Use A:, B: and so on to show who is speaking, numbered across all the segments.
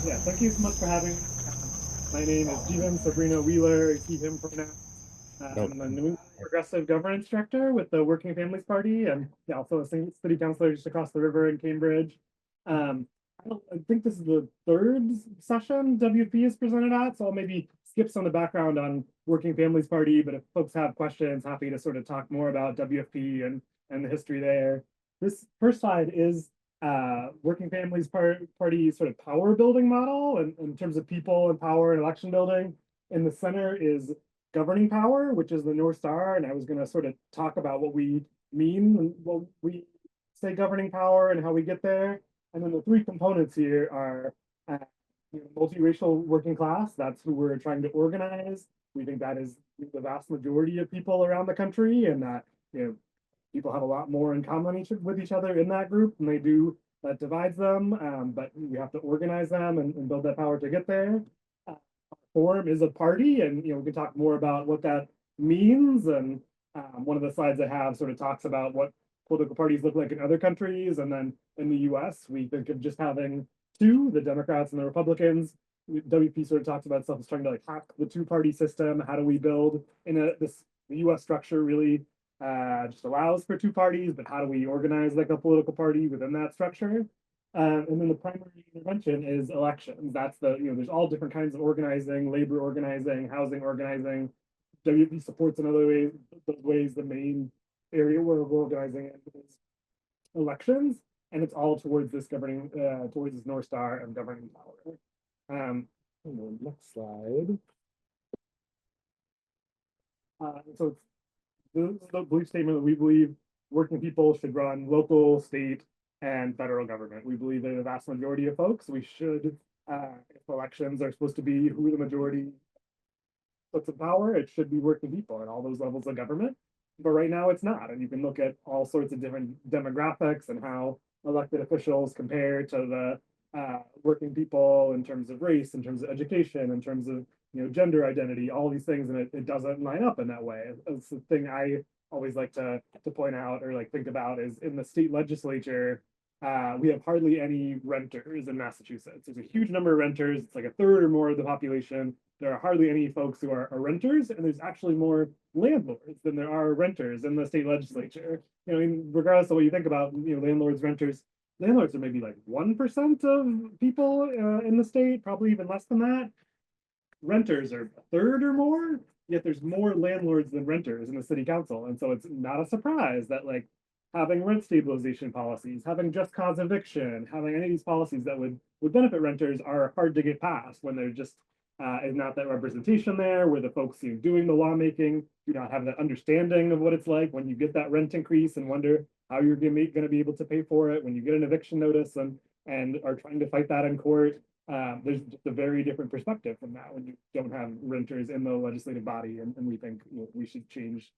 A: Yeah, thank you so much for having me. My name is Jivan Sobrinho-Wheeler, he, him pronoun.
B: No,
A: I'm a new progressive governance director with the Working Families Party, and yeah, also a city councilor just across the river in Cambridge. Um, I think this is the third session WP is presented at, so I'll maybe skip some of the background on Working Families Party, but if folks have questions, happy to sort of talk more about WFP and the history there. This first slide is Working Families Party sort of power building model in terms of people and power and election building. In the center is governing power, which is the North Star. And I was going to sort of talk about what we mean and what we say governing power and how we get there. And then the three components here are multiracial working class. That's who we're trying to organize. We think that is the vast majority of people around the country, and that people have a lot more in common with each other in that group than they do that divides them. But we have to organize them and build that power to get there. Forum is a party, and we can talk more about what that means. And one of the slides I have sort of talks about what political parties look like in other countries, and then in the U.S. we think of just having two, the Democrats and the Republicans. WP sort of talks about itself as trying to like hack the two-party system. How do we build in the U.S. structure really just allows for two parties, but how do we organize like a political party within that structure? And then the primary intervention is elections. That's there's all different kinds of organizing, labor organizing, housing organizing. WP supports in other ways, those ways, the main area where we're organizing is elections, and it's all towards towards this North Star of governing power. And then next slide. So it's this is the belief statement that we believe working people should run local, state, and federal government. We believe that the vast majority of folks, we should, if elections are supposed to be who the majority puts in power, it should be working people at all those levels of government. But right now it's not. And you can look at all sorts of different demographics and how elected officials compare to the working people in terms of race, in terms of education, in terms of gender identity, all these things, and it doesn't line up in that way. It's the thing I always like to point out or like think about is in the state legislature, we have hardly any renters in Massachusetts. There's a huge number of renters. It's like a third or more of the population. There are hardly any folks who are renters, and there's actually more landlords than there are renters in the state legislature. Regardless of what you think about, landlords, renters, landlords are maybe like 1% of people in the state, probably even less than that. Renters are a third or more, yet there's more landlords than renters in the city council. And so it's not a surprise that like having rent stabilization policies, having just cause eviction, having any of these policies that would benefit renters are hard to get passed when there's just is not that representation there, where the folks doing the lawmaking do not have that understanding of what it's like when you get that rent increase and wonder how you're going to be able to pay for it when you get an eviction notice and are trying to fight that in court. There's just a very different perspective from that when you don't have renters in the legislative body, and we think we should change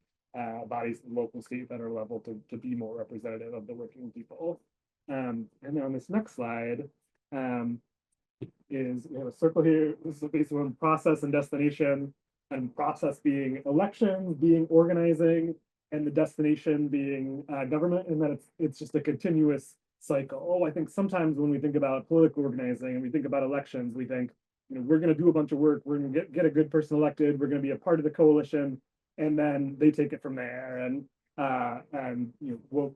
A: bodies, local, state, federal level to be more representative of the working people. And then on this next slide, is we have a circle here. This is based on process and destination, and process being elections, being organizing, and the destination being government, and that it's just a continuous cycle. I think sometimes when we think about political organizing and we think about elections, we think we're going to do a bunch of work, we're going to get a good person elected, we're going to be a part of the coalition, and then they take it from there. And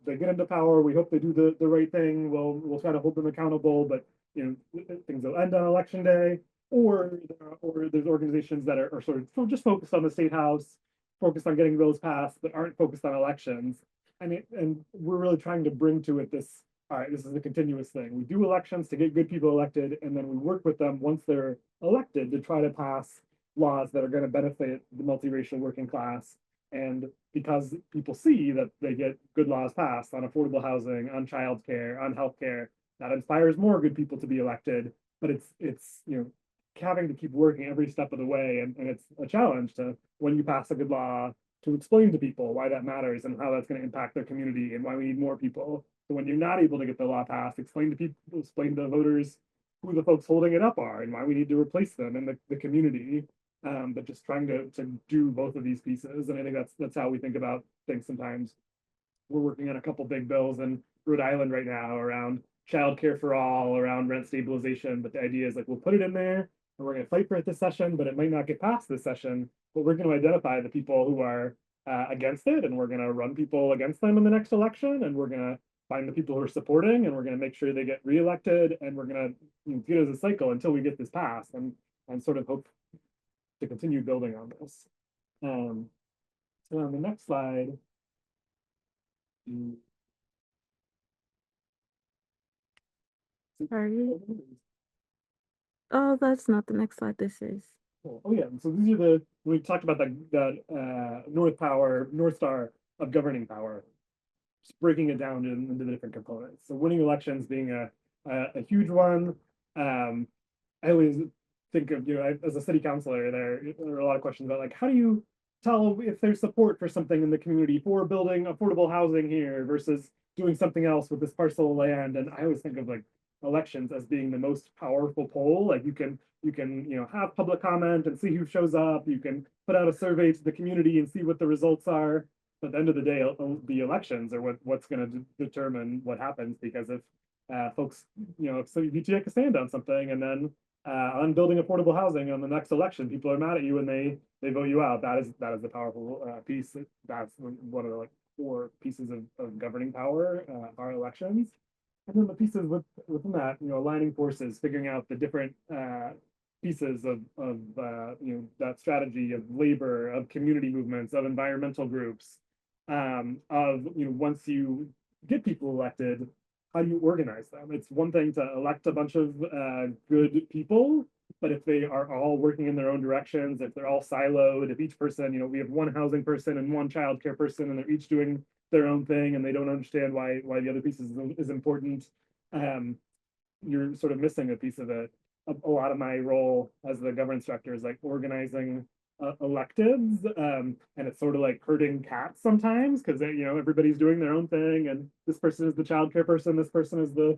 A: they get into power. We hope they do the right thing. We'll try to hold them accountable, but things will end on election day, or there's organizations that are sort of just focused on the state house, focused on getting bills passed, but aren't focused on elections. And we're really trying to bring to it this. All right, this is a continuous thing. We do elections to get good people elected, and then we work with them once they're elected to try to pass laws that are going to benefit the multiracial working class. And because people see that they get good laws passed on affordable housing, on childcare, on healthcare, that inspires more good people to be elected. But it's having to keep working every step of the way, and it's a challenge to when you pass a good law to explain to people why that matters and how that's going to impact their community and why we need more people. So when you're not able to get the law passed, explain to people, explain to voters who the folks holding it up are and why we need to replace them in the community. But just trying to do both of these pieces, and I think that's how we think about things sometimes. We're working on a couple big bills in Rhode Island right now around childcare for all, around rent stabilization. But the idea is like we'll put it in there and we're going to fight for it this session, but it might not get past this session. But we're going to identify the people who are against it, and we're going to run people against them in the next election, and we're going to find the people who are supporting, and we're going to make sure they get reelected, and we're going to get it as a cycle until we get this passed, and sort of hope to continue building on this. So on the next slide.
B: Sorry. Oh, that's not the next slide. This is.
A: Oh yeah, so these are we talked about the North Star of governing power, just breaking it down into the different components. So winning elections being a huge one. I always think of, as a city councilor, there are a lot of questions about like, how do you tell if there's support for something in the community for building affordable housing here versus doing something else with this parcel of land? And I always think of like elections as being the most powerful poll. Like you can have public comment and see who shows up. You can put out a survey to the community and see what the results are. But at the end of the day, the elections are what's going to determine what happens, because if folks, if you take a stand on something and then on building affordable housing on the next election, people are mad at you and they vote you out. That is the powerful piece. That's one of the like core pieces of governing power, our elections. And then the pieces within that, aligning forces, figuring out the different pieces of that strategy of labor, of community movements, of environmental groups, of once you get people elected, how do you organize them? It's one thing to elect a bunch of good people, but if they are all working in their own directions, if they're all siloed, if each person, we have one housing person and one childcare person, and they're each doing their own thing, and they don't understand why the other piece is important, you're sort of missing a piece of it. A lot of my role as the governance director is like organizing electives, and it's sort of like herding cats sometimes, because everybody's doing their own thing, and this person is the childcare person, this person is the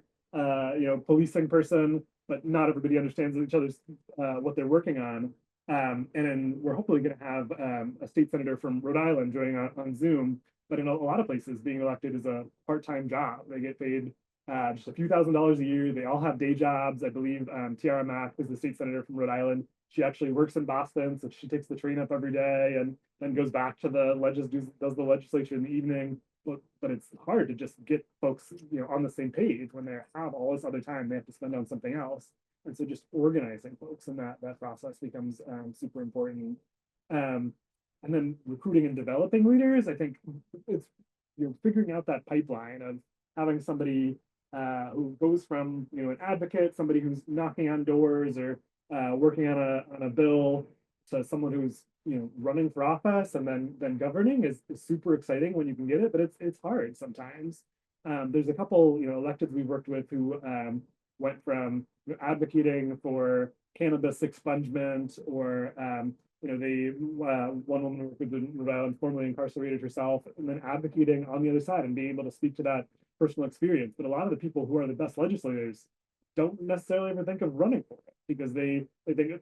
A: policing person, but not everybody understands each other's what they're working on. And then we're hopefully going to have a state senator from Rhode Island joining on Zoom. But in a lot of places, being elected is a part-time job. They get paid just a few $1,000s a year. They all have day jobs. I believe Tiara Mack is the state senator from Rhode Island. She actually works in Boston, so she takes the train up every day and then goes back to does the legislature in the evening. But it's hard to just get folks on the same page when they have all this other time they have to spend on something else. And so just organizing folks in that process becomes super important. And then recruiting and developing leaders, I think it's figuring out that pipeline of having somebody who goes from an advocate, somebody who's knocking on doors or working on a bill, to someone who's running for office and then governing is super exciting when you can get it, but it's hard sometimes. There's a couple electeds we've worked with who went from advocating for cannabis expungement, or one woman who'd been formerly incarcerated herself, and then advocating on the other side and being able to speak to that personal experience. But a lot of the people who are the best legislators don't necessarily ever think of running for it, because they think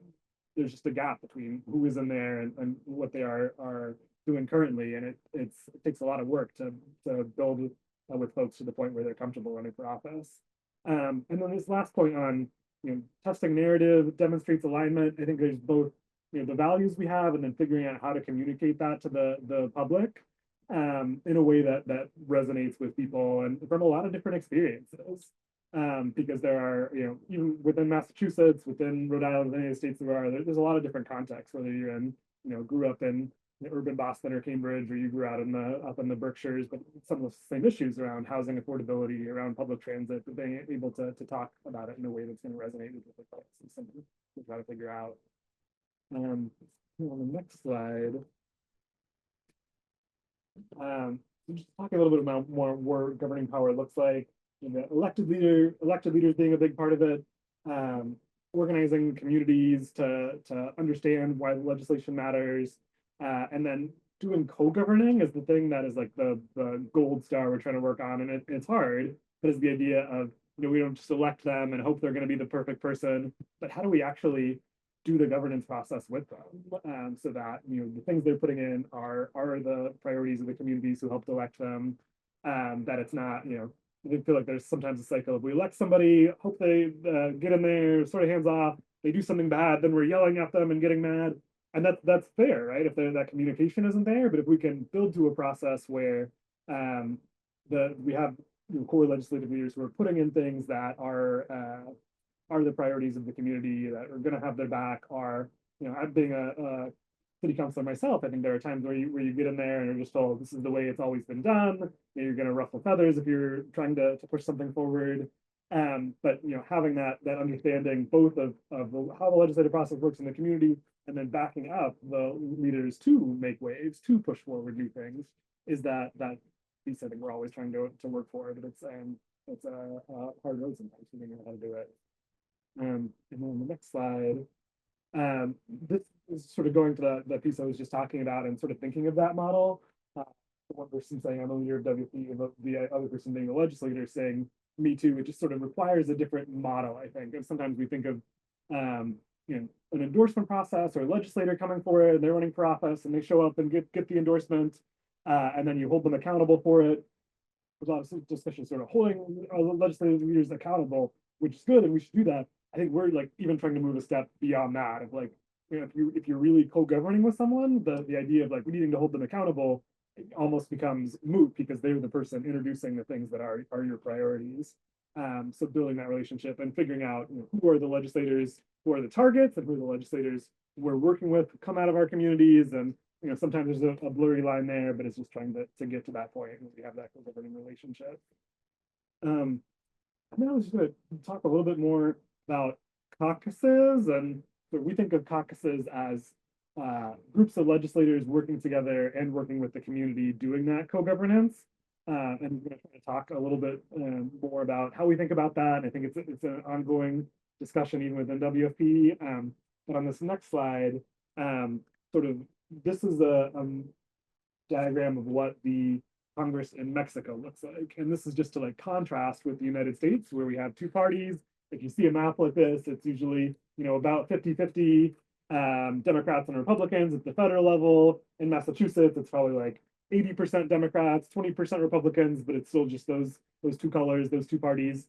A: there's just a gap between who is in there and what they are doing currently, and it takes a lot of work to build with folks to the point where they're comfortable running for office. And then this last point on testing narrative demonstrates alignment. I think there's both the values we have, and then figuring out how to communicate that to the public in a way that resonates with people and from a lot of different experiences. Because there are, even within Massachusetts, within Rhode Island, any of the states there are, there's a lot of different contexts, whether you're in, grew up in urban Boston or Cambridge, or you grew out up in the Berkshires, but some of the same issues around housing affordability, around public transit, but being able to talk about it in a way that's going to resonate with the folks is something to try to figure out. On the next slide, just talking a little bit about more what governing power looks like. The elected leaders being a big part of it, organizing communities to understand why legislation matters, and then doing co-governing is the thing that is like the gold star we're trying to work on, and it's hard, but it's the idea of we don't just elect them and hope they're going to be the perfect person, but how do we actually do the governance process with them, so that the things they're putting in are the priorities of the communities who helped elect them, that it's not I feel like there's sometimes a cycle of we elect somebody, hope they get in there, sort of hands off. They do something bad, then we're yelling at them and getting mad, and that's fair, right? If that communication isn't there, but if we can build to a process where we have core legislative leaders who are putting in things that are the priorities of the community that are going to have their back. Are I'm being a city councilor myself. I think there are times where you get in there and you're just told this is the way it's always been done. You're going to ruffle feathers if you're trying to push something forward. But having that understanding both of how the legislative process works in the community and then backing up the leaders to make waves to push forward new things is that piece I think we're always trying to work for, but it's a hard road sometimes figuring out how to do it. And then the next slide, this is sort of going to the piece I was just talking about and sort of thinking of that model. One person saying I'm a leader of WP, and the other person being the legislator saying me too. It just sort of requires a different model, I think. And sometimes we think of an endorsement process or a legislator coming forward and they're running for office and they show up and get the endorsement, and then you hold them accountable for it. There's a lot of discussion sort of holding legislative leaders accountable, which is good, and we should do that. I think we're like even trying to move a step beyond that of like, if you're really co-governing with someone, the idea of like needing to hold them accountable almost becomes moot because they're the person introducing the things that are your priorities. So building that relationship and figuring out who are the legislators, who are the targets, and who are the legislators we're working with come out of our communities. And sometimes there's a blurry line there, but it's just trying to get to that point and we have that co-governing relationship. And then I was just going to talk a little bit more about caucuses. And so we think of caucuses as groups of legislators working together and working with the community doing that co-governance. And I'm going to talk a little bit more about how we think about that. And I think it's an ongoing discussion even within WFP. But on this next slide, sort of this is a diagram of what the Congress in Mexico looks like. And this is just to like contrast with the United States, where we have two parties. If you see a map like this, it's usually, about 50-50 Democrats and Republicans at the federal level. In Massachusetts, it's probably like 80% Democrats, 20% Republicans, but it's still just those two colors, those two parties.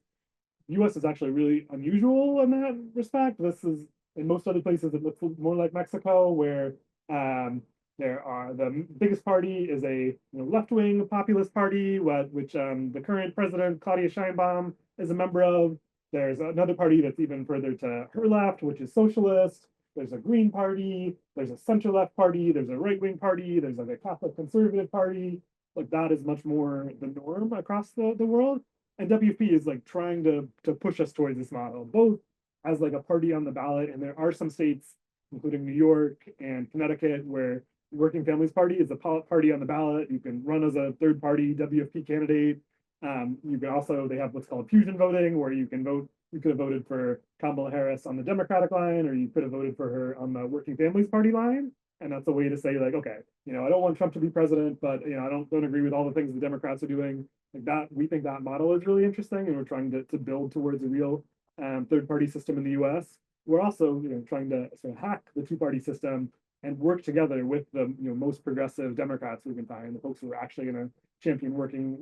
A: The US is actually really unusual in that respect. This is in most other places, it looks more like Mexico, where there are the biggest party is a left-wing populist party, which the current president Claudia Sheinbaum is a member of. There's another party that's even further to her left, which is socialist. There's a Green Party. There's a center-left party. There's a right-wing party. There's like a Catholic conservative party. Like that is much more the norm across the world. And WP is like trying to push us towards this model, both as like a party on the ballot, and there are some states, including New York and Connecticut, where Working Families Party is a party on the ballot. You can run as a third party WFP candidate. You can also, they have what's called fusion voting, where you can vote. You could have voted for Kamala Harris on the Democratic line, or you could have voted for her on the Working Families Party line. And that's a way to say like, okay, I don't want Trump to be president, but I don't agree with all the things the Democrats are doing. Like that, we think that model is really interesting, and we're trying to build towards a real third party system in the U.S. We're also trying to sort of hack the two-party system and work together with the most progressive Democrats we can find, the folks who are actually going to champion working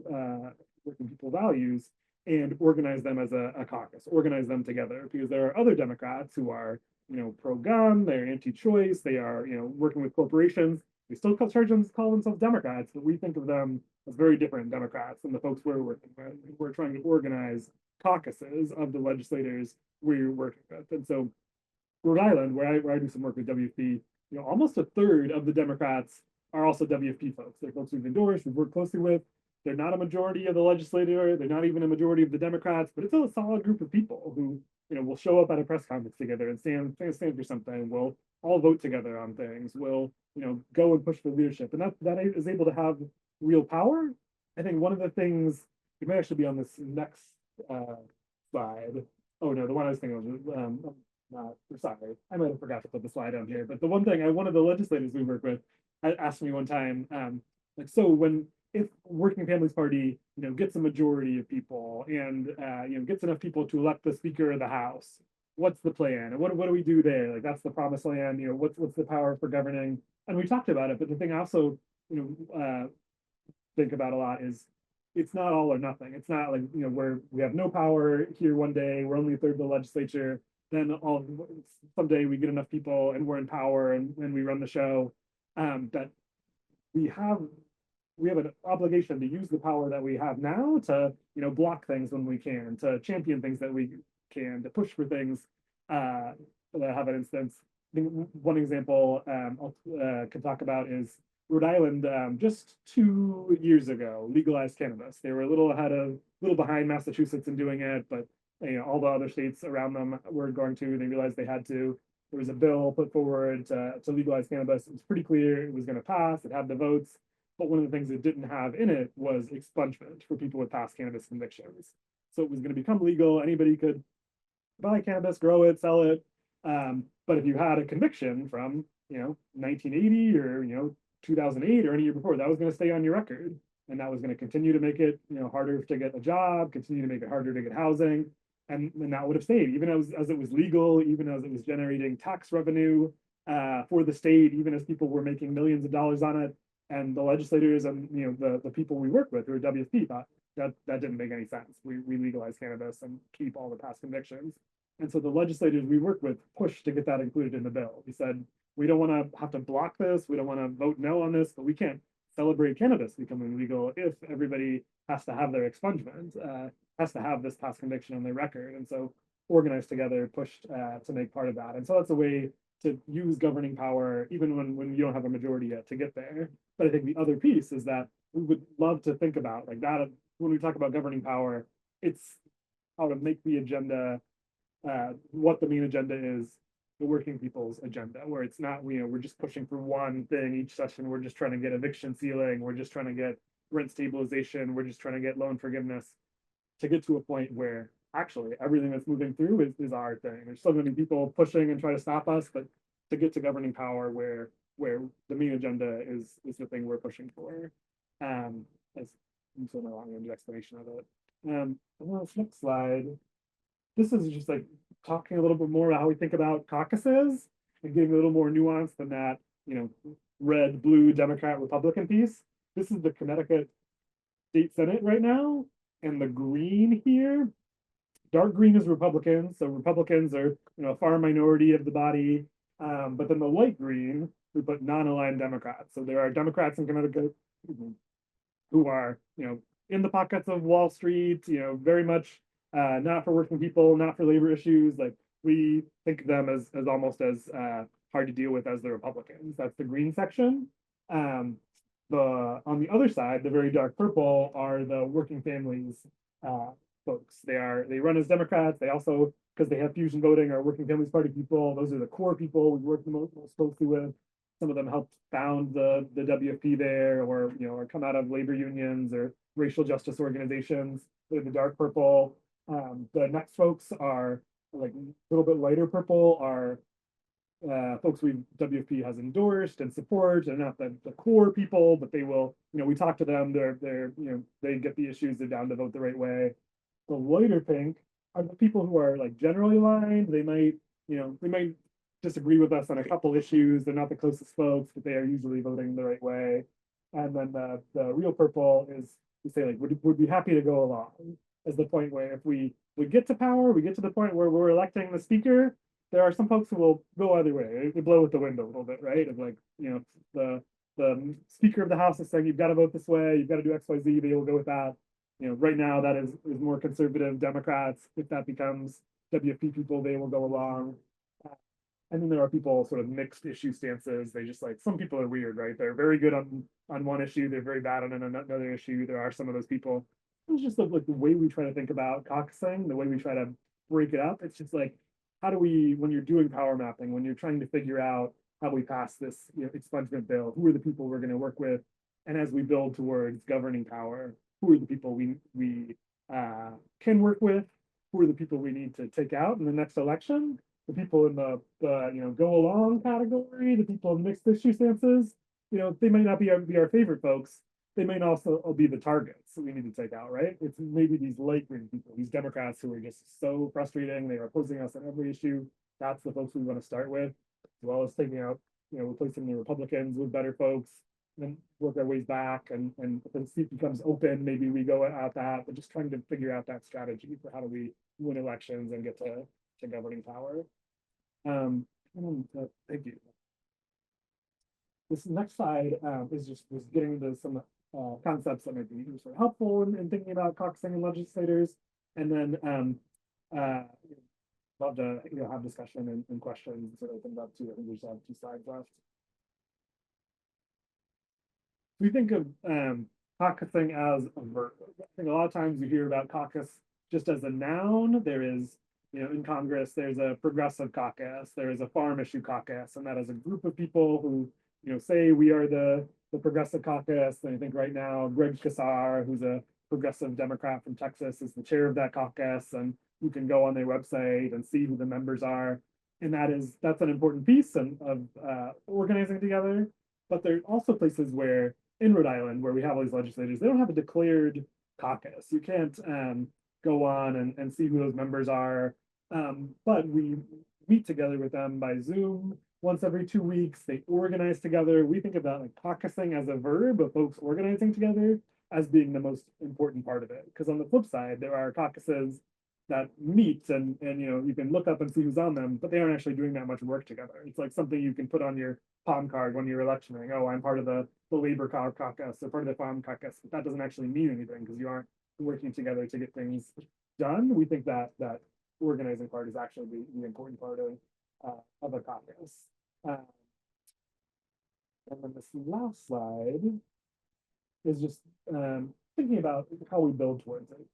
A: people values, and organize them as a caucus, organize them together, because there are other Democrats who are pro-gun, they're anti-choice, they are working with corporations. They still call themselves Democrats, but we think of them as very different Democrats than the folks we're working with. We're trying to organize caucuses of the legislators we're working with. And so Rhode Island, where I do some work with WFP, almost a third of the Democrats are also WFP folks. They're folks we've endorsed, we've worked closely with. They're not a majority of the legislature. They're not even a majority of the Democrats, but it's a solid group of people who, will show up at a press conference together and stand for something. We'll all vote together on things. We'll, go and push for leadership. And that is able to have real power. I think one of the things, it might actually be on this next slide. Oh no, the one I was thinking of, sorry, I might have forgot to put the slide on here. But the one thing one of the legislators we work with asked me one time, like, so if Working Families Party, gets a majority of people and gets enough people to elect the Speaker of the House, what's the plan? And what do we do there? Like that's the promised land. What's the power for governing? And we talked about it, but the thing I also think about a lot is it's not all or nothing. It's not like, where we have no power here one day, we're only a third of the legislature, then all someday we get enough people and we're in power and we run the show. That we have we have an obligation to use the power that we have now to, block things when we can, to champion things that we can, to push for things that have an instance. I think one example I could talk about is Rhode Island just 2 years ago legalized cannabis. They were a little behind Massachusetts in doing it, but all the other states around them were going to. They realized they had to. There was a bill put forward to legalize cannabis. It was pretty clear it was going to pass. It had the votes, but one of the things it didn't have in it was expungement for people with past cannabis convictions. So it was going to become legal. Anybody could buy cannabis, grow it, sell it. But if you had a conviction from 1980 or 2008 or any year before, that was going to stay on your record, and that was going to continue to make it harder to get a job, continue to make it harder to get housing, and that would have stayed even as it was legal, even as it was generating tax revenue for the state, even as people were making millions of dollars on it, and the legislators and the people we work with who are WFP thought that didn't make any sense. We legalize cannabis and keep all the past convictions. And so the legislators we work with pushed to get that included in the bill. We said, we don't want to have to block this. We don't want to vote no on this, but we can't celebrate cannabis becoming legal if everybody has to have their expungement, has to have this past conviction on their record. And so organized together, pushed to make part of that. And so that's a way to use governing power, even when you don't have a majority yet, to get there. But I think the other piece is that we would love to think about like that when we talk about governing power, it's how to make the agenda what the main agenda is, the working people's agenda, where it's not, we're just pushing for one thing each session. We're just trying to get eviction ceiling. We're just trying to get rent stabilization. We're just trying to get loan forgiveness, to get to a point where actually everything that's moving through is our thing. There's so many people pushing and trying to stop us, but to get to governing power where the main agenda is the thing we're pushing for. As I'm so my long-winded explanation of it. Well, this next slide, this is just like talking a little bit more about how we think about caucuses and getting a little more nuance than that, red, blue, Democrat, Republican piece. This is the Connecticut State Senate right now, and the green here, dark green is Republicans. So Republicans are, a far minority of the body. But then the light green, we put non-aligned Democrats. So there are Democrats in Connecticut who are, in the pockets of Wall Street, very much not for working people, not for labor issues. Like we think of them as almost as hard to deal with as the Republicans. That's the green section. On the other side, the very dark purple are the working families folks. They run as Democrats. They also, because they have fusion voting, are working families party people. Those are the core people we work the most closely with. Some of them helped found the WFP there, or or come out of labor unions or racial justice organizations. They're the dark purple. The next folks are like a little bit lighter purple, are folks WFP has endorsed and support, and not the core people, but they will, we talk to them, they're they get the issues, they're down to vote the right way. The lighter pink are the people who are like generally aligned. They might disagree with us on a couple issues. They're not the closest folks, but they are usually voting the right way. And then the real purple is, we say like would be happy to go along, as the point where if we get to power, we get to the point where we're electing the speaker, there are some folks who will go either way. They blow with the wind a little bit, right? Of like, the Speaker of the House is saying you've got to vote this way, you've got to do XYZ, they will go with that. Right now that is more conservative Democrats. If that becomes WFP people, they will go along. And then there are people sort of mixed issue stances. They just like, some people are weird, right? They're very good on one issue, they're very bad on another issue. There are some of those people. It's just like the way we try to think about caucusing, the way we try to break it up. It's just like, how do we, when you're doing power mapping, when you're trying to figure out how we pass this expungement bill, who are the people we're going to work with, and as we build towards governing power, who are the people we can work with, who are the people we need to take out in the next election, the people in the go along category, the people in mixed issue stances, they might not be our favorite folks. They might also be the targets that we need to take out, right? It's maybe these light green people, these Democrats who are just so frustrating. They are opposing us on every issue. That's the folks we want to start with, as well as taking out, replacing the Republicans with better folks. then work our ways back, and if the seat becomes open, maybe we go at that, but just trying to figure out that strategy for how do we win elections and get to governing power. Thank you. This next slide is just getting into some concepts that might be sort of helpful in thinking about caucusing and legislators, and then love to have discussion and questions sort of open up to. I think we just have 2 slides left. We think of caucusing as a verb. I think a lot of times you hear about caucus just as a noun. There is, in Congress, there's a progressive caucus, there is a farm issue caucus, and that is a group of people who, say we are the progressive caucus. And I think right now, Greg Casar, who's a progressive Democrat from Texas, is the chair of that caucus, and you can go on their website and see who the members are. And that's an important piece of organizing together. But there are also places where, in Rhode Island, where we have all these legislators, they don't have a declared caucus. You can't go on and see who those members are. But we meet together with them by Zoom once every 2 weeks. They organize together. We think about like caucusing as a verb of folks organizing together as being the most important part of it. Because on the flip side, there are caucuses that meet and you can look up and see who's on them, but they aren't actually doing that much work together. It's like something you can put on your palm card when you're electioning. Oh, I'm part of the labor caucus or part of the farm caucus, but that doesn't actually mean anything because you aren't working together to get things done. We think that organizing part is actually the important part of a caucus. And then this last slide is just thinking about how we build towards it.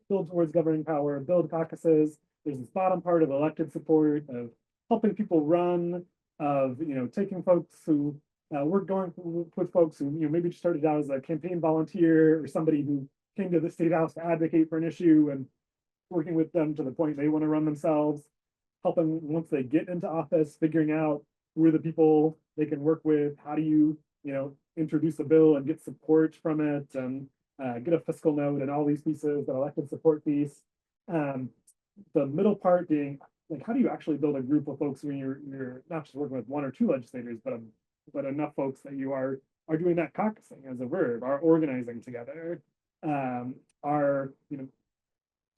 A: Build towards governing power, build caucuses. There's this bottom part of elected support, of helping people run, of taking folks who we're going with folks who maybe just started out as a campaign volunteer or somebody who came to the state house to advocate for an issue, and working with them to the point they want to run themselves, helping once they get into office, figuring out who are the people they can work with, how do you introduce a bill and get support from it, and get a fiscal note and all these pieces, that elected support piece. The middle part being like, how do you actually build a group of folks when you're not just working with 1 or 2 legislators, but enough folks that you are doing that caucusing as a verb, are organizing together, are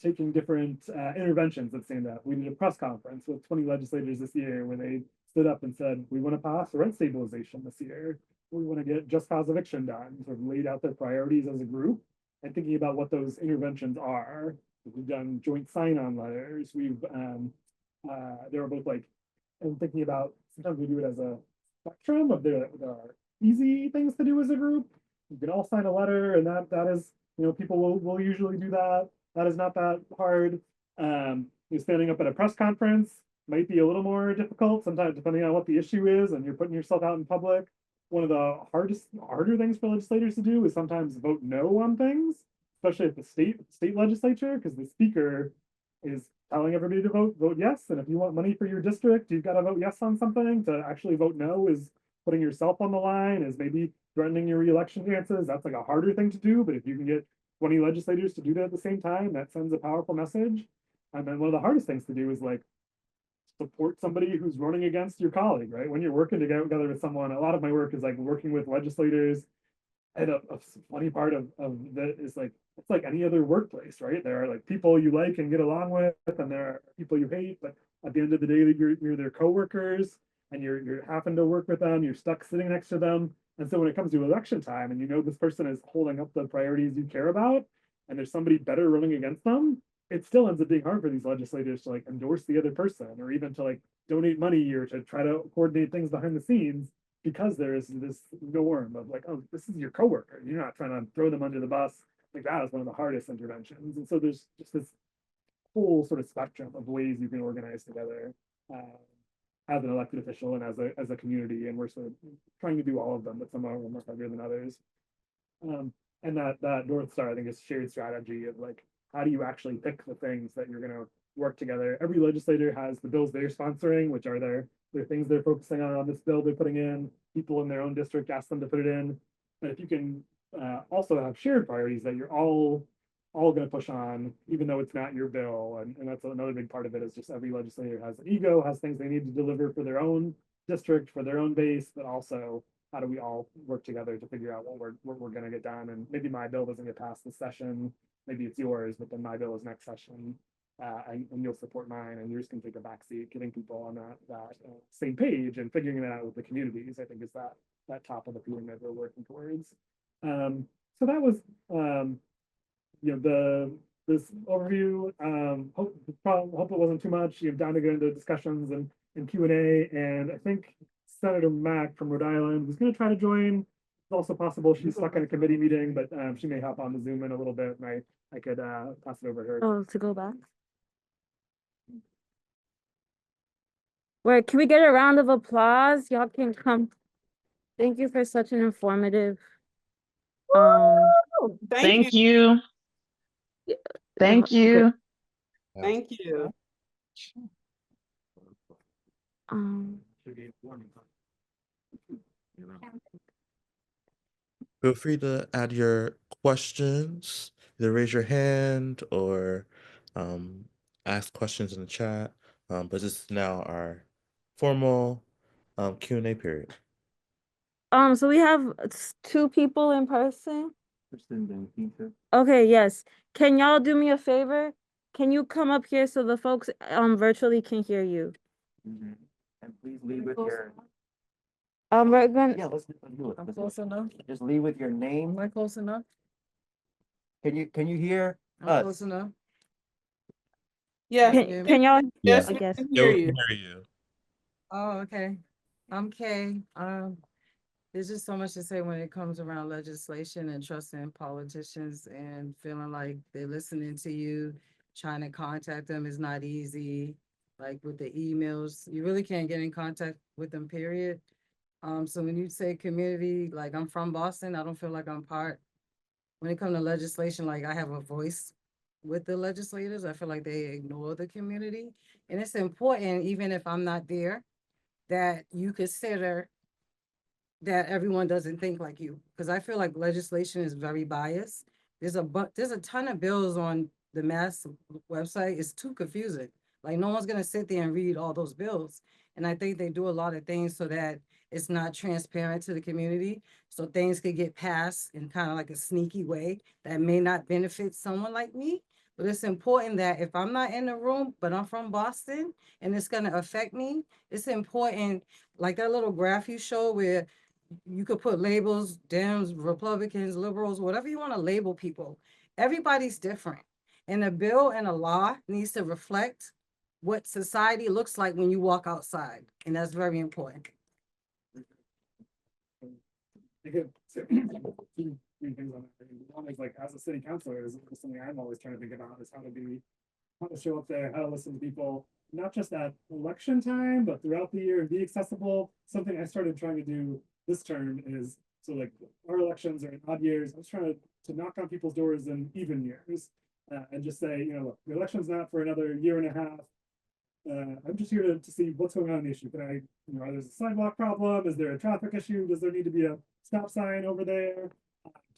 A: taking different interventions that stand up. We did a press conference with 20 legislators this year where they stood up and said, we want to pass rent stabilization this year. We want to get just cause eviction done, sort of laid out their priorities as a group and thinking about what those interventions are. We've done joint sign-on letters. They were both like, and thinking about, sometimes we do it as a spectrum of there are easy things to do as a group. You can all sign a letter, and that is, people will usually do that. That is not that hard. Standing up at a press conference might be a little more difficult sometimes, depending on what the issue is, and you're putting yourself out in public. One of the harder things for legislators to do is sometimes vote no on things, especially at the state legislature, because the speaker is telling everybody to vote yes. And if you want money for your district, you've got to vote yes on something. To actually vote no is putting yourself on the line, is maybe threatening your reelection chances. That's like a harder thing to do. But if you can get 20 legislators to do that at the same time, that sends a powerful message. And then one of the hardest things to do is like support somebody who's running against your colleague, right? When you're working together with someone, a lot of my work is like working with legislators. And a funny part of that is like, it's like any other workplace, right? There are like people you like and get along with, and there are people you hate, but at the end of the day, you're their coworkers, and you're having to work with them, you're stuck sitting next to them. And so when it comes to election time, and this person is holding up the priorities you care about, and there's somebody better running against them, it still ends up being hard for these legislators to like endorse the other person, or even to like donate money, or to try to coordinate things behind the scenes, because there is this norm of like, oh, this is your coworker. You're not trying to throw them under the bus. Like that is one of the hardest interventions. And so there's just this whole sort of spectrum of ways you can organize together as an elected official and as a community. And we're sort of trying to do all of them, but some are more harder than others. And that North Star, I think, is shared strategy of like, how do you actually pick the things that you're going to work together? Every legislator has the bills they're sponsoring, which are their things they're focusing on. This bill they're putting in, people in their own district ask them to put it in. But if you can also have shared priorities that you're all going to push on, even though it's not your bill, and that's another big part of it, is just every legislator has an ego, has things they need to deliver for their own district, for their own base, but also how do we all work together to figure out what we're gonna get done? And maybe my bill doesn't get passed this session, maybe it's yours, but then my bill is next session. And you'll support mine, and yours can take a backseat. Getting people on that same page and figuring it out with the communities, I think, is that top of the pyramid we're working towards. So that was this overview. Hope it wasn't too much. Down to get into discussions and Q&A. And I think Senator Mack from Rhode Island was going to try to join. It's also possible she's stuck in a committee meeting, but she may hop on the Zoom in a little bit, and I could pass it over to her.
B: Oh, to go back. Wait, can we get a round of applause? Y'all can come. Thank you for such an informative.
C: Thank you. Thank you.
D: Thank you.
E: Feel free to add your questions, either raise your hand or ask questions in the chat. But this is now our formal Q&A period.
B: So we have 2 people in person. Okay, yes. Can y'all do me a favor? Can you come up here so the folks virtually can hear you?
F: And please leave with your.
B: We're gonna.
F: Yeah, let's do it.
D: I'm close enough.
F: Just leave with your name.
D: Am I close enough?
F: Can you hear
D: I'm close
F: us?
D: enough. Yeah.
B: Can y'all?
D: Yes,
B: I
D: we
B: guess.
D: can hear you.
E: you.
D: Oh, okay. I'm Kay. There's just so much to say when it comes around legislation and trusting politicians and feeling like they're listening to you. Trying to contact them is not easy. Like with the emails, you really can't get in contact with them, period. So when you say community, like I'm from Boston, I don't feel like I'm part. When it comes to legislation, like I have a voice with the legislators. I feel like they ignore the community. And it's important, even if I'm not there, that you consider that everyone doesn't think like you. Because I feel like legislation is very biased. There's a ton of bills on the Mass website. It's too confusing. Like no one's gonna sit there and read all those bills. And I think they do a lot of things so that it's not transparent to the community. So things could get passed in kind of like a sneaky way that may not benefit someone like me. But it's important that if I'm not in the room, but I'm from Boston and it's gonna affect me, it's important, like that little graph you show where you could put labels, Dems, Republicans, liberals, whatever you want to label people. Everybody's different. And a bill and a law needs to reflect what society looks like when you walk outside. And that's very important.
A: I could say three things on that. One is like, as a city councilor, is something I'm always trying to think about is how to show up there, how to listen to people, not just at election time, but throughout the year and be accessible. Something I started trying to do this term is, so like our elections are in odd years. I was trying to knock on people's doors in even years and just say, look, the election's not for another year and a half. I'm just here to see what's going on in the issue. Can I, there's a sidewalk problem? Is there a traffic issue? Does there need to be a stop sign over there?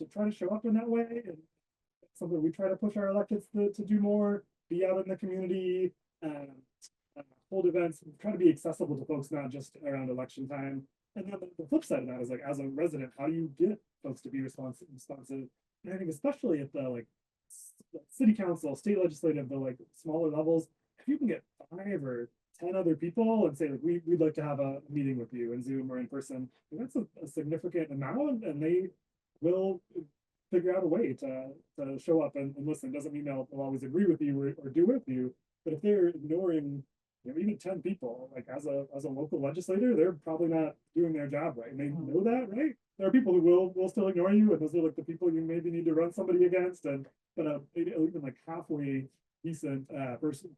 A: To try to show up in that way, and something we try to push our electeds to do more, be out in the community, hold events, try to be accessible to folks, not just around election time. And then the flip side of that is like, as a resident, how do you get folks to be responsive? And I think especially at the like city council, state legislative, the like smaller levels, if you can get 5 or 10 other people and say like we'd like to have a meeting with you in Zoom or in person, that's a significant amount, and they will figure out a way to show up and listen. Doesn't mean they'll always agree with you or do with you, but if they're ignoring even 10 people, like as a local legislator, they're probably not doing their job right, and they know that, right? There are people who will still ignore you, and those are like the people you maybe need to run somebody against. And but even like halfway decent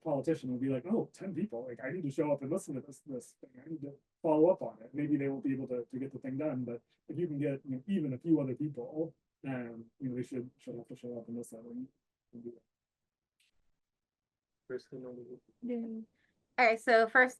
A: politician will be like, oh, 10 people, like I need to show up and listen to this thing, I need to follow up on it. Maybe they won't be able to get the thing done, but if you can get even a few other people, they should have to show up and listen and do it.
G: All right, so first,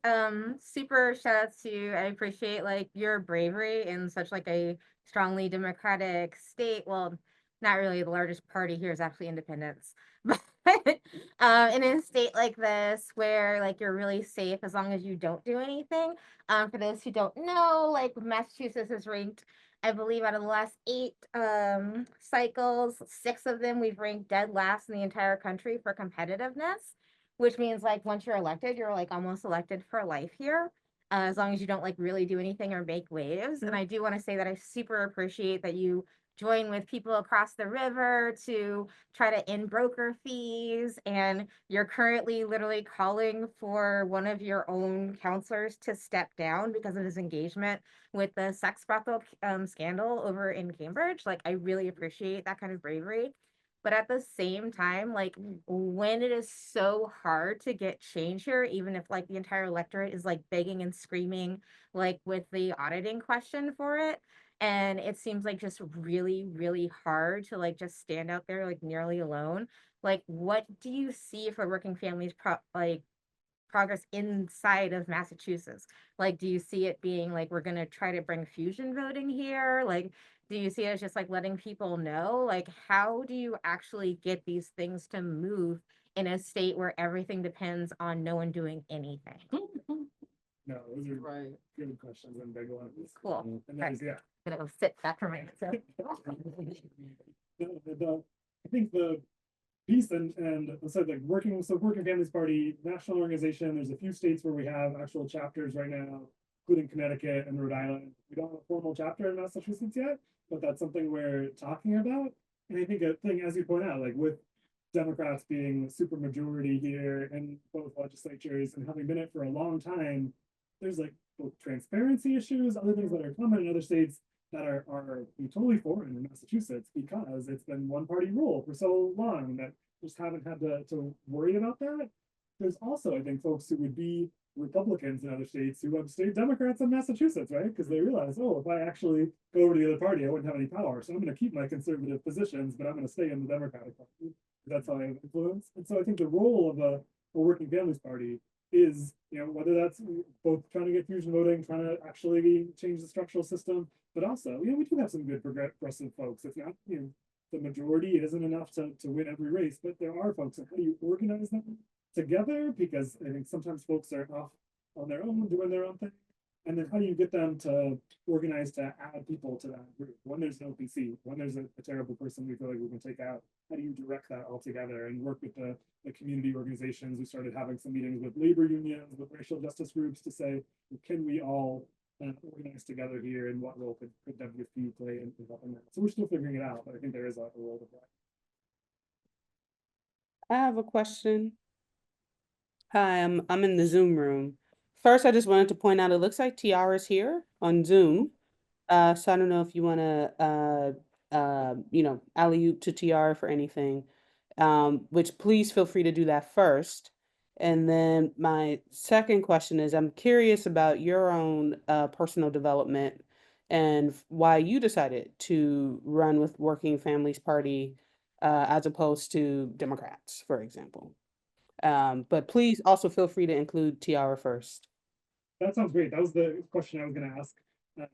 G: super shout out to you. I appreciate like your bravery in such like a strongly democratic state. Well, not really. The largest party here is actually independence, but in a state like this where like you're really safe as long as you don't do anything. For those who don't know, like Massachusetts is ranked, I believe, out of the last 8 cycles, 6 of them we've ranked dead last in the entire country for competitiveness, which means like once you're elected, you're like almost elected for life here. As long as you don't like really do anything or make waves. And I do want to say that I super appreciate that you join with people across the river to try to end broker fees. And you're currently literally calling for one of your own counselors to step down because of his engagement with the sex brothel scandal over in Cambridge. Like, I really appreciate that kind of bravery. But at the same time, like when it is so hard to get change here, even if like the entire electorate is like begging and screaming, like with the auditing question for it, and it seems like just really, really hard to like just stand out there like nearly alone. Like, what do you see for working families progress inside of Massachusetts? Like, do you see it being like we're gonna try to bring fusion voting here? Like, do you see it as just like letting people know? Like, how do you actually get these things to move in a state where everything depends on no one doing anything?
A: No, those are
D: Right.
A: good questions and big ones.
G: Cool.
A: And that is, yeah.
G: I'm gonna go sit back for a minute. So.
A: I think the piece and so like working families party, national organization, there's a few states where we have actual chapters right now, including Connecticut and Rhode Island. We don't have a formal chapter in Massachusetts yet, but that's something we're talking about. And I think a thing, as you point out, like with Democrats being the super majority here in both legislatures and having been it for a long time, there's like both transparency issues, other things that are common in other states that are totally foreign in Massachusetts because it's been one party rule for so long that just haven't had to worry about that. There's also, I think, folks who would be Republicans in other states who have stayed Democrats in Massachusetts, right? Because they realize, oh, if I actually go over to the other party, I wouldn't have any power. So I'm going to keep my conservative positions, but I'm going to stay in the Democratic Party. That's how I have influence. And so I think the role of a working families party is, whether that's both trying to get fusion voting, trying to actually change the structural system, but also, we do have some good progressive folks. It's not, the majority. It isn't enough to win every race, but there are folks. And how do you organize them together? Because I think sometimes folks are off on their own, doing their own thing. And then how do you get them to organize to add people to that group? When there's no PC, when there's a terrible person we feel like we can take out, how do you direct that all together and work with the community organizations? We started having some meetings with labor unions, with racial justice groups to say, can we all organize together here, and what role could WFP play in helping that? So we're still figuring it out, but I think there is a role to play.
H: I have a question. Hi, I'm in the Zoom room. First, I just wanted to point out, it looks like Tiara's here on Zoom. So I don't know if you want to, alley-oop to Tiara for anything, which please feel free to do that first. And then my second question is, I'm curious about your own personal development and why you decided to run with Working Families Party as opposed to Democrats, for example. But please also feel free to include Tiara first.
A: That sounds great. That was the question I was going to ask for her,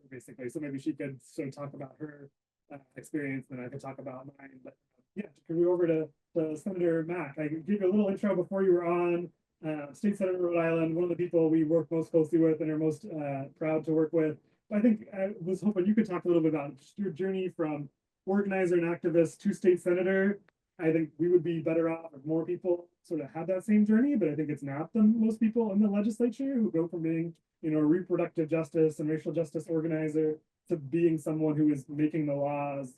A: basically. So maybe she could sort of talk about her experience, and I could talk about mine. But yeah, can we go over to Senator Mack? I gave you a little intro before you were on. State Senator of Rhode Island, one of the people we work most closely with and are most proud to work with. But I think I was hoping you could talk a little bit about just your journey from organizer and activist to state senator. I think we would be better off if more people sort of had that same journey, but I think it's not the most people in the legislature who go from being, a reproductive justice and racial justice organizer to being someone who is making the laws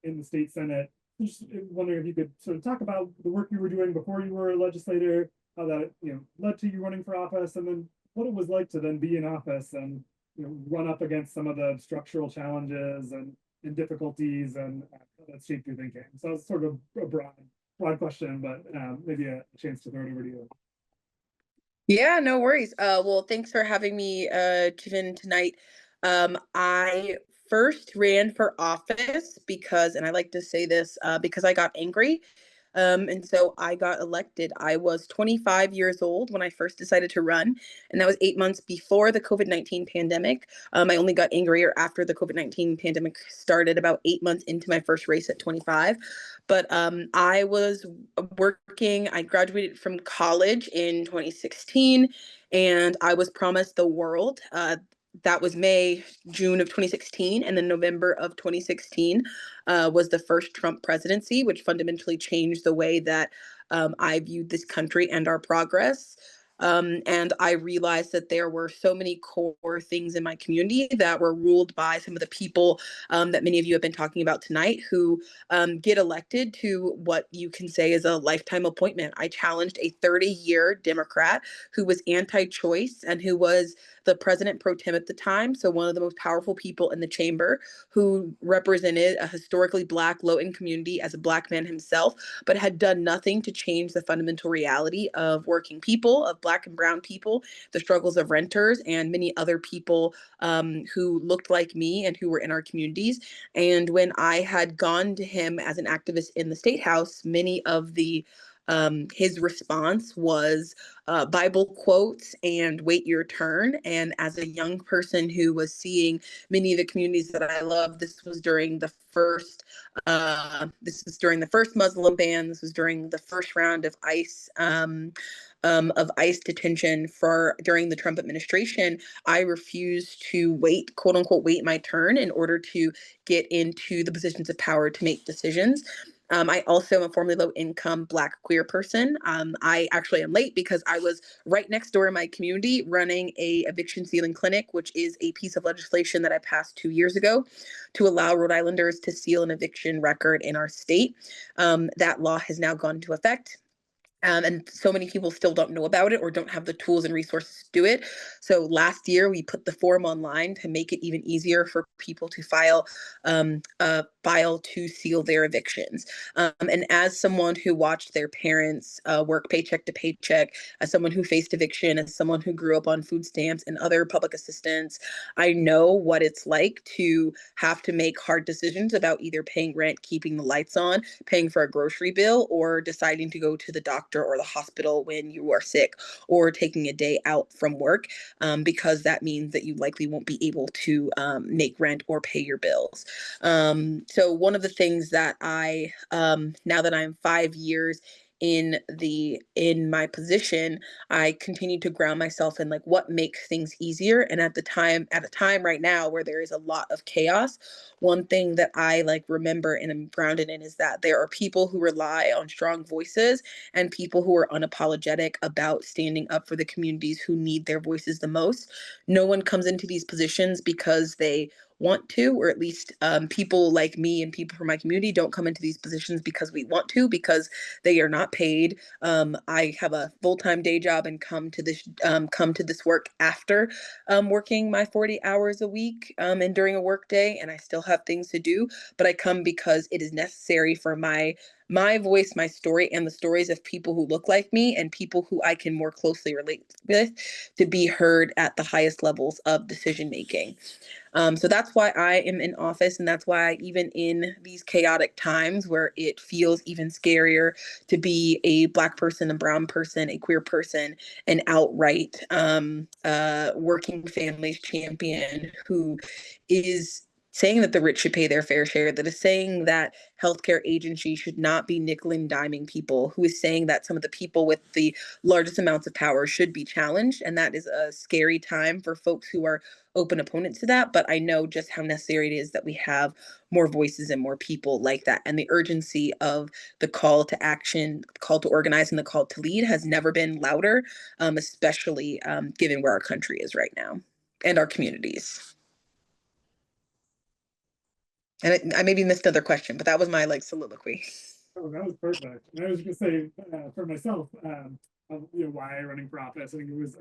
A: in the state Senate. Just wondering if you could sort of talk about the work you were doing before you were a legislator, how that led to you running for office, and then what it was like to then be in office and run up against some of the structural challenges and difficulties, and how that shaped your thinking. So it's sort of a broad question, but maybe a chance to throw it over to you.
I: Yeah, no worries. Well, thanks for having me, Jivan, tonight. I first ran for office because, and I like to say this, because I got angry And so I got elected. I was 25 years old when I first decided to run, and that was 8 months before the COVID-19 pandemic. I only got angrier after the COVID-19 pandemic started, about 8 months into my first race at 25. But I was working, I graduated from college in 2016, and I was promised the world. That was June of 2016, and then November of 2016 was the first Trump presidency, which fundamentally changed the way that I viewed this country and our progress. And I realized that there were so many core things in my community that were ruled by some of the people that many of you have been talking about tonight, who get elected to what you can say is a lifetime appointment. I challenged a 30-year Democrat who was anti-choice and who was the president pro tem at the time, so one of the most powerful people in the chamber, who represented a historically Black low-income community as a Black man himself, but had done nothing to change the fundamental reality of working people, of Black and brown people, the struggles of renters, and many other people who looked like me and who were in our communities. And when I had gone to him as an activist in the State House, many of the his response was Bible quotes and wait your turn. And as a young person who was seeing many of the communities that I love, this was during the first Muslim ban. This was during the first round of ICE detention during the Trump administration. I refused to wait, quote unquote, wait my turn in order to get into the positions of power to make decisions. I also am a formerly low-income Black queer person. I actually am late because I was right next door in my community running a eviction sealing clinic, which is a piece of legislation that I passed 2 years ago to allow Rhode Islanders to seal an eviction record in our state. That law has now gone into effect. And so many people still don't know about it or don't have the tools and resources to do it. So last year we put the form online to make it even easier for people to file to seal their evictions. And as someone who watched their parents work paycheck to paycheck, as someone who faced eviction, as someone who grew up on food stamps and other public assistance, I know what it's like to have to make hard decisions about either paying rent, keeping the lights on, paying for a grocery bill, or deciding to go to the doctor or the hospital when you are sick, or taking a day out from work, because that means that you likely won't be able to make rent or pay your bills. So one of the things that I, now that I'm 5 years in my position, I continue to ground myself in like what makes things easier. And at a time right now where there is a lot of chaos, one thing that I like remember and am grounded in is that there are people who rely on strong voices and people who are unapologetic about standing up for the communities who need their voices the most. No one comes into these positions because they want to, or at least people like me and people from my community don't come into these positions because we want to, because they are not paid. I have a full-time day job and come to this work after working my 40 hours a week and during a work day, and I still have things to do, but I come because it is necessary for my voice, my story, and the stories of people who look like me and people who I can more closely relate with to be heard at the highest levels of decision making. So that's why I am in office, and that's why even in these chaotic times where it feels even scarier to be a Black person, a brown person, a queer person, an outright working families champion who is saying that the rich should pay their fair share, that is saying that healthcare agencies should not be nickel and diming people, who is saying that some of the people with the largest amounts of power should be challenged. And that is a scary time for folks who are open opponents to that. But I know just how necessary it is that we have more voices and more people like that. And the urgency of the call to action, call to organize, and the call to lead has never been louder, especially given where our country is right now and our communities. And I maybe missed another question, but that was my soliloquy.
A: Oh, that was perfect. And I was gonna say for myself, why running for office. I think it was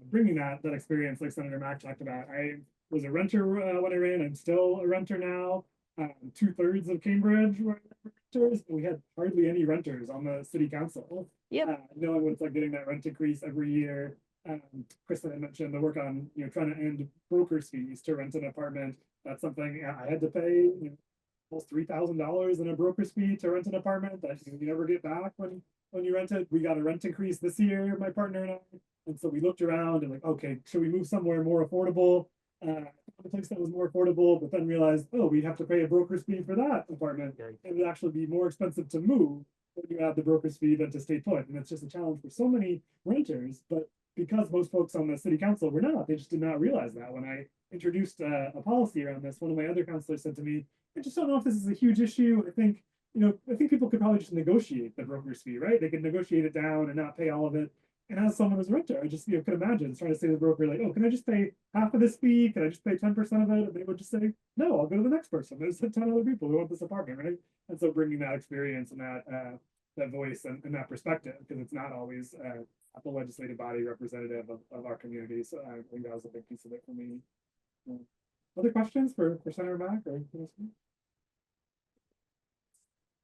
A: bringing that experience, like Senator Mack talked about. I was a renter when I ran. I'm still a renter now. 2/3 of Cambridge were renters, but we had hardly any renters on the city council.
B: Yep.
A: Knowing what's like getting that rent increase every year. Kristen had mentioned the work on trying to end broker's fees to rent an apartment. That's something I had to pay almost $3,000 in a broker's fee to rent an apartment that you never get back when you rent it. We got a rent increase this year, my partner and I. And so we looked around and like, okay, should we move somewhere more affordable? A place that was more affordable, but then realized, oh, we'd have to pay a broker's fee for that apartment. It would actually be more expensive to move when you add the broker's fee than to stay put. And it's just a challenge for so many renters. But because most folks on the city council were not, they just did not realize that. When I introduced a policy around this, one of my other councilors said to me, I just don't know if this is a huge issue. I think people could probably just negotiate the broker's fee, right? They could negotiate it down and not pay all of it. And as someone who's a renter, I just could imagine trying to say to the broker, like, oh, can I just pay half of this fee? Can I just pay 10% of it? And they would just say, no, I'll go to the next person. There's a ton of other people who want this apartment, right? And so bringing that experience and that voice and that perspective, because it's not always at the legislative body representative of our community. So I think that was a big piece of it for me. Other questions for Senator Mack or?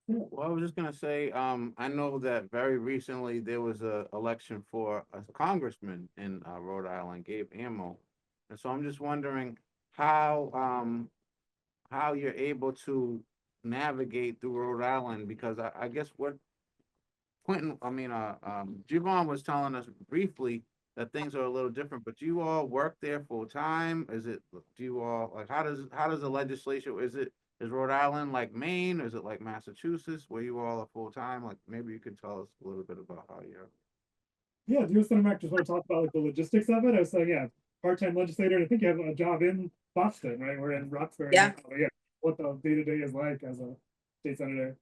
J: Well, I was just gonna say, I know that very recently there was a election for a congressman in Rhode Island, Gabe Amo. And so I'm just wondering how you're able to navigate through Rhode Island, because I guess what Jivan was telling us briefly that things are a little different, but do you all work there full time? Do you all, like, how does the legislature, is Rhode Island like Maine, or is it like Massachusetts, where you all are full time? Like, maybe you could tell us a little bit about how you're.
A: Yeah, do you, Senator Mack, just want to talk about like the logistics of it? I was saying, yeah, part-time legislator, and I think you have a job in Boston, right? We're in Roxbury.
I: Yeah.
A: Now, yeah. What the day-to-day is like as a state senator.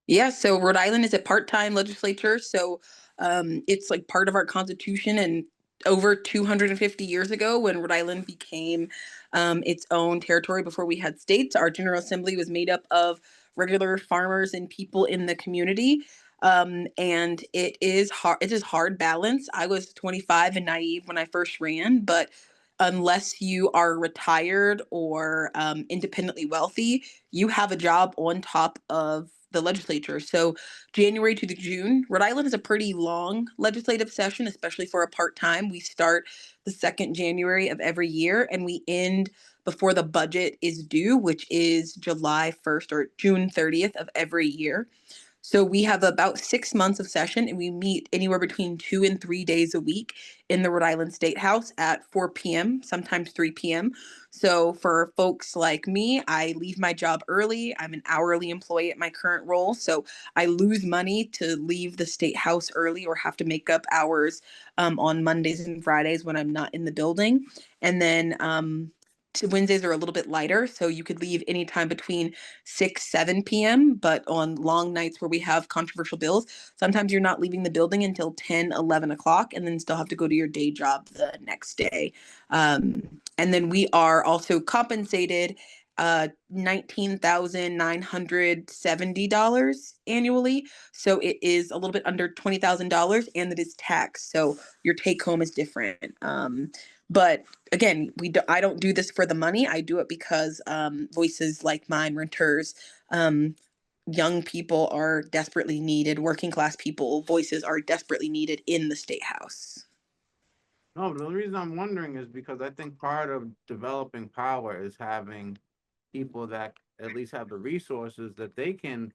I: Yeah, so Rhode Island is a part-time legislature, so it's like part of our constitution. And over 250 years ago, when Rhode Island became its own territory before we had states, our General Assembly was made up of regular farmers and people in the community. And it is hard balance. I was 25 and naive when I first ran, but unless you are retired or independently wealthy, you have a job on top of the legislature. So January to June, Rhode Island is a pretty long legislative session, especially for a part-time. We start the second January of every year and we end before the budget is due, which is July 1st or June 30th of every year. So we have about 6 months of session and we meet anywhere between 2 and 3 days a week in the Rhode Island State House at 4 p.m., sometimes 3 p.m. So for folks like me, I leave my job early. I'm an hourly employee at my current role. So I lose money to leave the State House early or have to make up hours on Mondays and Fridays when I'm not in the building. And then Wednesdays are a little bit lighter, so you could leave anytime between 6-7 p.m. But on long nights where we have controversial bills, sometimes you're not leaving the building until 10-11 o'clock and then still have to go to your day job the next day. And then we are also compensated $19,970 annually. So it is a little bit under $20,000 and it is taxed. So your take home is different. But again, I don't do this for the money. I do it because voices like mine, renters, young people are desperately needed. Working class people, voices are desperately needed in the State House.
J: No, the reason I'm wondering is because I think part of developing power is having people that at least have the resources that they can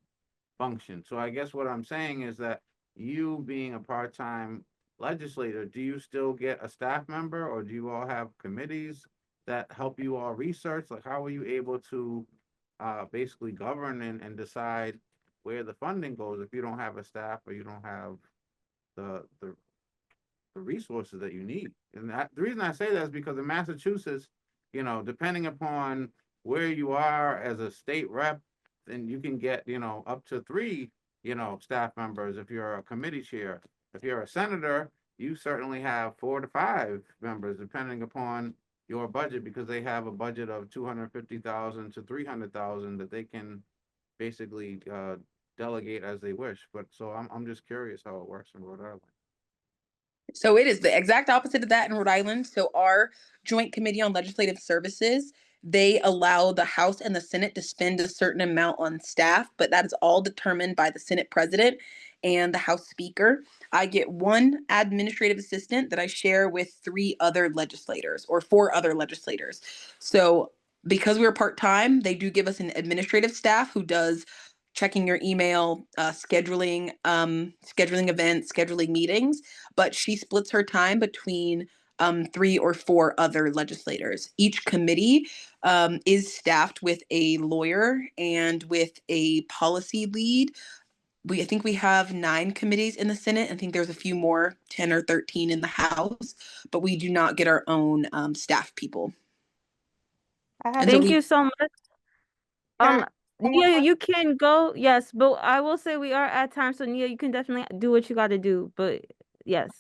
J: function. So I guess what I'm saying is that you being a part-time legislator, do you still get a staff member, or do you all have committees that help you all research? Like, how are you able to basically govern and decide where the funding goes if you don't have a staff or you don't have the resources that you need? And the reason I say that is because in Massachusetts, depending upon where you are as a state rep, then you can get, up to 3, staff members if you're a committee chair. If you're a senator, you certainly have 4 to 5 members, depending upon your budget, because they have a budget of 250,000 to 300,000 that they can basically delegate as they wish. But so I'm just curious how it works in Rhode Island.
I: So it is the exact opposite of that in Rhode Island. So our Joint Committee on Legislative Services, they allow the House and the Senate to spend a certain amount on staff, but that is all determined by the Senate President and the House Speaker. I get one administrative assistant that I share with 3 other legislators or 4 other legislators. So Because we're part-time, they do give us an administrative staff who does checking your email, scheduling events, scheduling meetings, but she splits her time between 3 or 4 other legislators. Each committee is staffed with a lawyer and with a policy lead. I think we have 9 committees in the Senate. I think there's a few more, 10 or 13 in the House, but we do not get our own staff people. And so
B: Thank
I: we,
B: you so much.
H: Can
B: Nia, you can go, yes, but I will say we are at time, so Nia, you can definitely do what you got to do, but yes.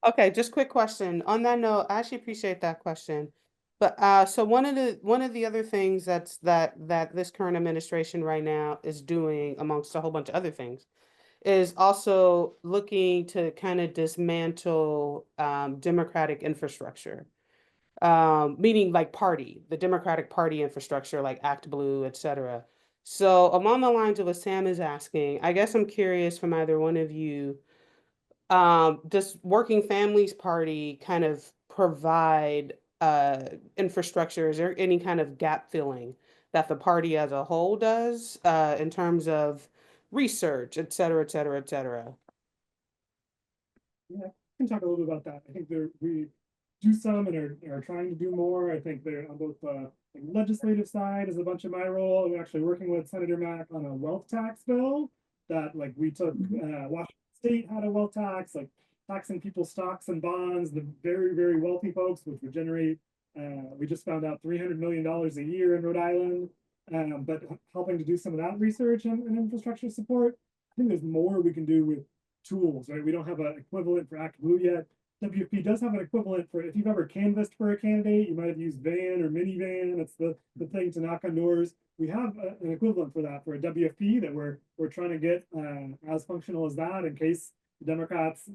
H: Okay, just quick question. On that note, I actually appreciate that question. But so one of the other things that this current administration right now is doing, amongst a whole bunch of other things, is also looking to kind of dismantle democratic infrastructure. Meaning like the Democratic Party infrastructure, like Act Blue, etc. So along the lines of what Sam is asking, I guess I'm curious from either one of you, does Working Families Party kind of provide infrastructure? Is there any kind of gap filling that the party as a whole does in terms of research, et cetera, et cetera, et cetera?
A: Yeah, I can talk a little bit about that. I think we do some and are trying to do more. I think they're on both the legislative side is a bunch of my role. I'm actually working with Senator Mack on a wealth tax bill that like we took Washington State had a wealth tax, like taxing people's stocks and bonds, the very, very wealthy folks, which would generate we just found out $300 million a year in Rhode Island. But helping to do some of that research and infrastructure support. I think there's more we can do with tools, right? We don't have an equivalent for Act Blue yet. WFP does have an equivalent for, if you've ever canvassed for a candidate, you might have used van or minivan. It's the thing to knock on doors. We have an equivalent for that for a WFP that we're trying to get as functional as that in case the Democrats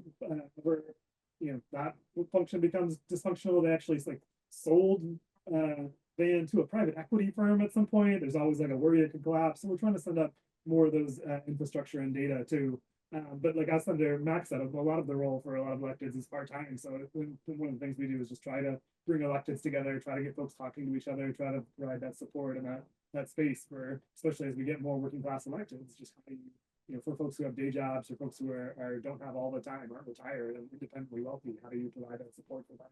A: ever, that function becomes dysfunctional. They actually like sold van to a private equity firm at some point. There's always like a worry it could collapse. So we're trying to send up more of those infrastructure and data too. But like I said, Max said, a lot of the role for a lot of electeds is part-time. So one of the things we do is just try to bring electeds together, try to get folks talking to each other, try to provide that support and that space for, especially as we get more working class electeds, just how you for folks who have day jobs or folks who don't have all the time, aren't retired and independently wealthy, how do you provide that support for that?